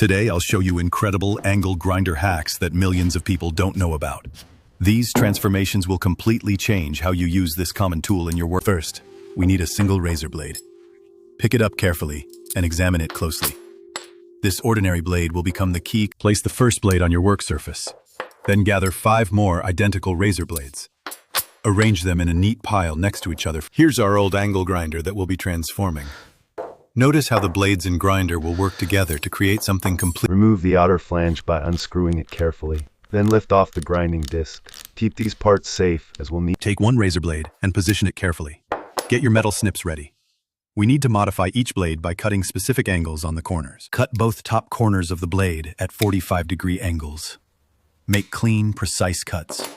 Today, I'll show you incredible angle grinder hacks that millions of people don't know about. These transformations will completely change how you use this common tool in your work. First, we need a single razor blade. Pick it up carefully and examine it closely. This ordinary blade will become the key. Place the first blade on your work surface. Then gather 5 more identical razor blades. Arrange them in a neat pile next to each other. Here's our old angle grinder that we'll be transforming. Notice how the blades and grinder will work together to create something complete. Remove the outer flange by unscrewing it carefully. Then lift off the grinding disc. Keep these parts safe, as we'll need. Take one razor blade and position it carefully. Get your metal snips ready. We need to modify each blade by cutting specific angles on the corners. Cut both top corners of the blade at 45-degree angles. Make clean, precise cuts.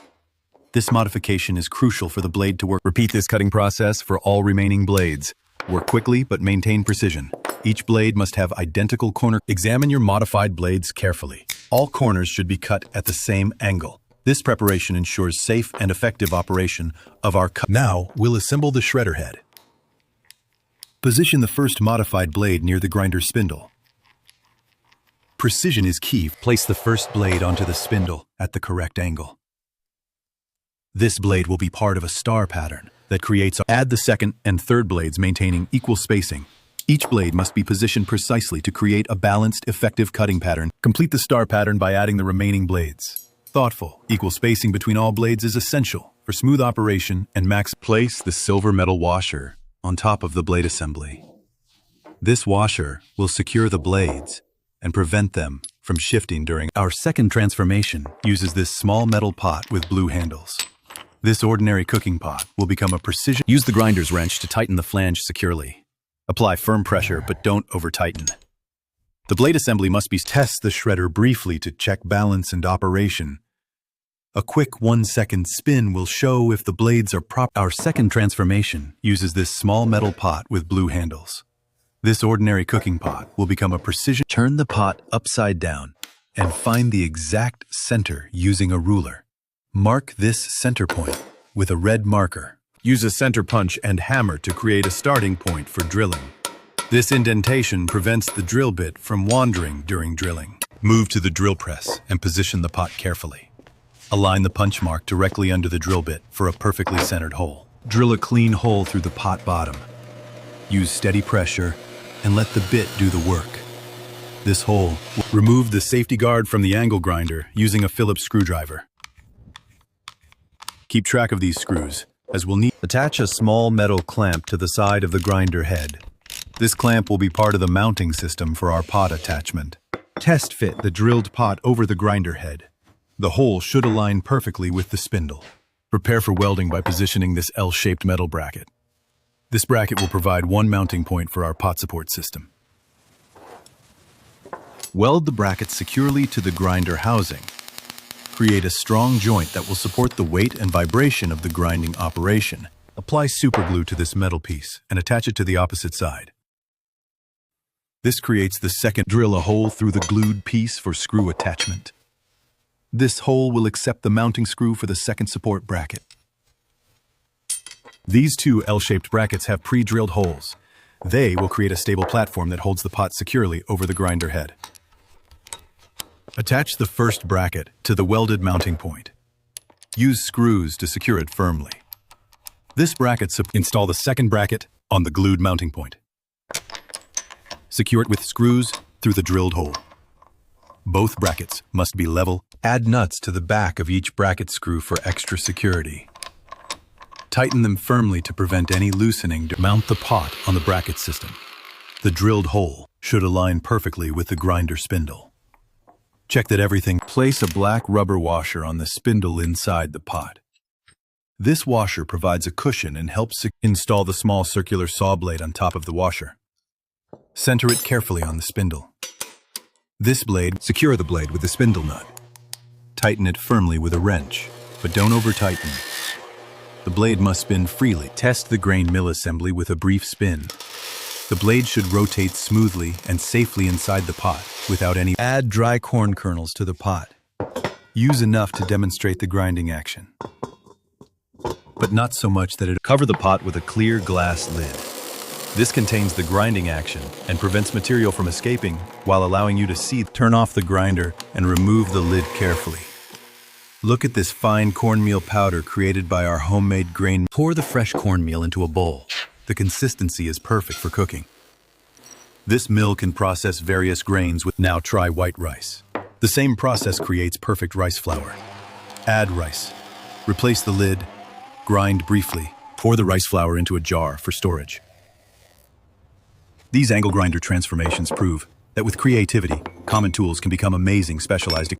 This modification is crucial for the blade to work. Repeat this cutting process for all remaining blades. Work quickly, but maintain precision. Each blade must have identical corner. Examine your modified blades carefully. All corners should be cut at the same angle. This preparation ensures safe and effective operation of our cut. Now, we'll assemble the shredder head. Position the first modified blade near the grinder spindle. Precision is key. Place the first blade onto the spindle at the correct angle. This blade will be part of a star pattern that creates. Add the second and third blades, maintaining equal spacing. Each blade must be positioned precisely to create a balanced, effective cutting pattern. Complete the star pattern by adding the remaining blades. Thoughtful, equal spacing between all blades is essential for smooth operation and max. Place the silver metal washer on top of the blade assembly. This washer will secure the blades and prevent them from shifting during. Our second transformation uses this small metal pot with blue handles. This ordinary cooking pot will become a precision. Use the grinder's wrench to tighten the flange securely. Apply firm pressure, but don't over-tighten. The blade assembly must be. Test the shredder briefly to check balance and operation. A quick 1-second spin will show if the blades are proper. Our second transformation uses this small metal pot with blue handles. This ordinary cooking pot will become a precision. Turn the pot upside down and find the exact center using a ruler. Mark this center point with a red marker. Use a center punch and hammer to create a starting point for drilling. This indentation prevents the drill bit from wandering during drilling. Move to the drill press and position the pot carefully. Align the punch mark directly under the drill bit for a perfectly centered hole. Drill a clean hole through the pot bottom. Use steady pressure and let the bit do the work. This hole will remove the safety guard from the angle grinder using a Phillips screwdriver. Keep track of these screws, as we'll need. Attach a small metal clamp to the side of the grinder head. This clamp will be part of the mounting system for our pot attachment. Test fit the drilled pot over the grinder head. The hole should align perfectly with the spindle. Prepare for welding by positioning this L-shaped metal bracket. This bracket will provide one mounting point for our pot support system. Weld the bracket securely to the grinder housing. Create a strong joint that will support the weight and vibration of the grinding operation. Apply superglue to this metal piece and attach it to the opposite side. This creates the second. Drill a hole through the glued piece for screw attachment. This hole will accept the mounting screw for the second support bracket. These two L-shaped brackets have pre-drilled holes. They will create a stable platform that holds the pot securely over the grinder head. Attach the first bracket to the welded mounting point. Use screws to secure it firmly. This bracket install the second bracket on the glued mounting point. Secure it with screws through the drilled hole. Both brackets must be level. Add nuts to the back of each bracket screw for extra security. Tighten them firmly to prevent any loosening. Mount the pot on the bracket system. The drilled hole should align perfectly with the grinder spindle. Check that everything. Place a black rubber washer on the spindle inside the pot. This washer provides a cushion and helps install the small circular saw blade on top of the washer. Center it carefully on the spindle. This blade, secure the blade with the spindle nut. Tighten it firmly with a wrench, but don't over-tighten. The blade must spin freely. Test the grain mill assembly with a brief spin. The blade should rotate smoothly and safely inside the pot without any. Add dry corn kernels to the pot. Use enough to demonstrate the grinding action, but not so much that it. Cover the pot with a clear glass lid. This contains the grinding action and prevents material from escaping while allowing you to see. Turn off the grinder and remove the lid carefully. Look at this fine cornmeal powder created by our homemade grain. Pour the fresh cornmeal into a bowl. The consistency is perfect for cooking. This mill can process various grains with. Now try white rice. The same process creates perfect rice flour. Add rice. Replace the lid. Grind briefly. Pour the rice flour into a jar for storage. These angle grinder transformations prove that with creativity, common tools can become amazing specialized